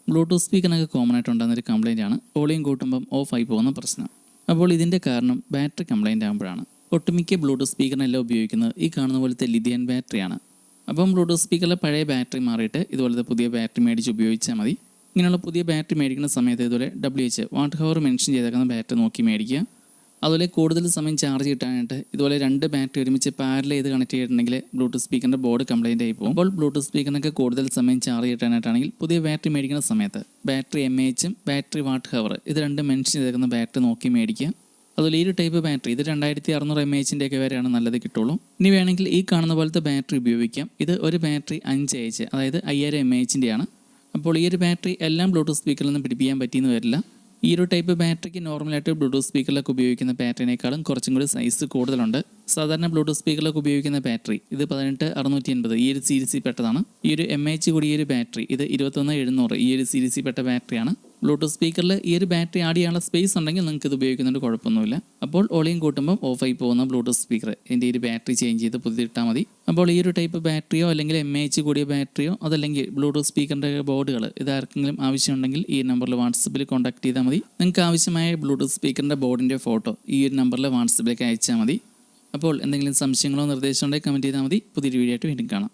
Bluetooth സ്പീക്കറിനൊക്കെ common ആയിട്ട് ഉണ്ടാകുന്നൊരു complaint ആണ് volume കൂട്ടുമ്പം ഓഫായി പോകുന്ന പ്രശ്നം. അപ്പോൾ ഇതിൻ്റെ കാരണം ബാറ്ററി കംപ്ലയിൻ്റ് ആകുമ്പോഴാണ്. ഒട്ടുമിക്ക ബ്ലൂടൂത്ത് സ്പീക്കറിനെല്ലാം ഉപയോഗിക്കുന്നത് ഈ കാണുന്ന പോലത്തെ ലിഥിയം ബാറ്ററിയാണ്. അപ്പം ബ്ലൂടൂത്ത് സ്പീക്കറിലെ പഴയ ബാറ്ററി മാറിയിട്ട് ഇതുപോലത്തെ പുതിയ ബാറ്ററി മേടിച്ച് ഉപയോഗിച്ചാൽ മതി. ഇങ്ങനെയുള്ള പുതിയ ബാറ്ററി മേടിക്കുന്ന സമയത്ത് ഇതുപോലെ WH വാട്ട് ഹവർ മെൻഷൻ ചെയ്തേക്കുന്ന ബാറ്ററി നോക്കി മേടിക്കുക. അതുപോലെ കൂടുതൽ സമയം ചാർജ് കിട്ടാനായിട്ട് ഇതുപോലെ 2 ബാറ്ററി ഒരുമിച്ച് പാരലൽ ചെയ്ത് കണക്ട് ചെയ്തിട്ടുണ്ടെങ്കിൽ ബ്ലൂടൂത്ത് സ്പീക്കറിൻ്റെ ബോർഡ് കംപ്ലയിൻ്റ് ആയി പോകും. അപ്പോൾ ബ്ലൂടൂത്ത് സ്പീക്കറിനൊക്കെ കൂടുതൽ സമയം ചാർജ് കിട്ടാനായിട്ടാണെങ്കിൽ പുതിയ ബാറ്ററി മേടിക്കുന്ന സമയത്ത് ബാറ്ററി MAHും ബാറ്ററി വാട്ട് ഹവർ ഇത് 2 മെൻഷൻ ചെയ്തേക്കുന്ന ബാറ്ററി നോക്കി മേടിക്കുക. അതുപോലെ ഈ ഒരു ടൈപ്പ് ബാറ്ററി ഇത് 2600 mAh ഒക്കെ വരെയാണ് നല്ലത് കിട്ടുള്ളൂ. ഇനി വേണമെങ്കിൽ ഈ കാണുന്ന പോലത്തെ ബാറ്ററി ഉപയോഗിക്കാം. ഇത് ഒരു ബാറ്ററി 5Ah അതായത് 5000 mAhൻ്റെയാണ്. അപ്പോൾ ഈ ഒരു ബാറ്ററി എല്ലാം ബ്ലൂടൂത്ത് സ്പീക്കറിൽ നിന്ന് പിടിപ്പിക്കാൻ പറ്റിയെന്ന് വരില്ല. ഈ ഒരു ടൈപ്പ് ബാറ്ററിക്ക് നോർമലായിട്ട് ബ്ലൂടൂത്ത് സ്പീക്കറിലൊക്കെ ഉപയോഗിക്കുന്ന ബാറ്ററിനേക്കാളും കുറച്ചും കൂടി സൈസ് കൂടുതലുണ്ട്. സാധാരണ ബ്ലൂടൂത്ത് സ്പീക്കറിലൊക്കെ ഉപയോഗിക്കുന്ന ബാറ്ററി ഇത് 18680 ഈ ഒരു സീരീസിൽ പെട്ടതാണ്. ഈ ഒരു MAH കൂടി ഈ ഒരു ബാറ്ററി ഇത് 21700 ഈ ഒരു സീരീസിൽ പെട്ട ബാറ്ററിയാണ്. ബ്ലൂടൂത്ത് സ്പീക്കറിൽ ഈ ഒരു ബാറ്ററി ആഡ് ചെയ്യാനുള്ള സ്പേസ് ഉണ്ടെങ്കിൽ നിങ്ങൾക്ക് ഇത് ഉപയോഗിക്കുന്നതുകൊണ്ട് കുഴപ്പമൊന്നുമില്ല. അപ്പോൾ വോളിയം കൂട്ടുമ്പോൾ ഓഫായി പോകുന്ന ബ്ലൂടൂത്ത് സ്പീക്കർ ഇതിൻ്റെ ഒരു ബാറ്ററി ചേഞ്ച് ചെയ്ത് പുതിയിട്ടാൽ മതി. അപ്പോൾ ഈ ഒരു ടൈപ്പ് ബാറ്ററിയോ അല്ലെങ്കിൽ MAH കൂടിയ ബാറ്ററിയോ അതല്ലെങ്കിൽ ബ്ലൂടൂത്ത് സ്പീക്കറിൻ്റെ ബോർഡുകൾ ഇതാർക്കെങ്കിലും ആവശ്യമുണ്ടെങ്കിൽ ഈ നമ്പറിൽ വാട്സപ്പിൽ കോൺടാക്ട് ചെയ്താൽ മതി. നിങ്ങൾക്ക് ആവശ്യമായ ബ്ലൂടൂത്ത് സ്പീക്കറിൻ്റെ ബോർഡിൻ്റെ ഫോട്ടോ ഈ ഒരു നമ്പറിൽ വാട്സപ്പിലേക്ക് അയച്ചാൽ മതി. അപ്പോൾ എന്തെങ്കിലും സംശയങ്ങളോ നിർദ്ദേശങ്ങളോ ഉണ്ടെങ്കിൽ കമൻറ്റ് ചെയ്താൽ മതി. പുതിയൊരു വീഡിയോ ആയിട്ട് വീണ്ടും കാണാം.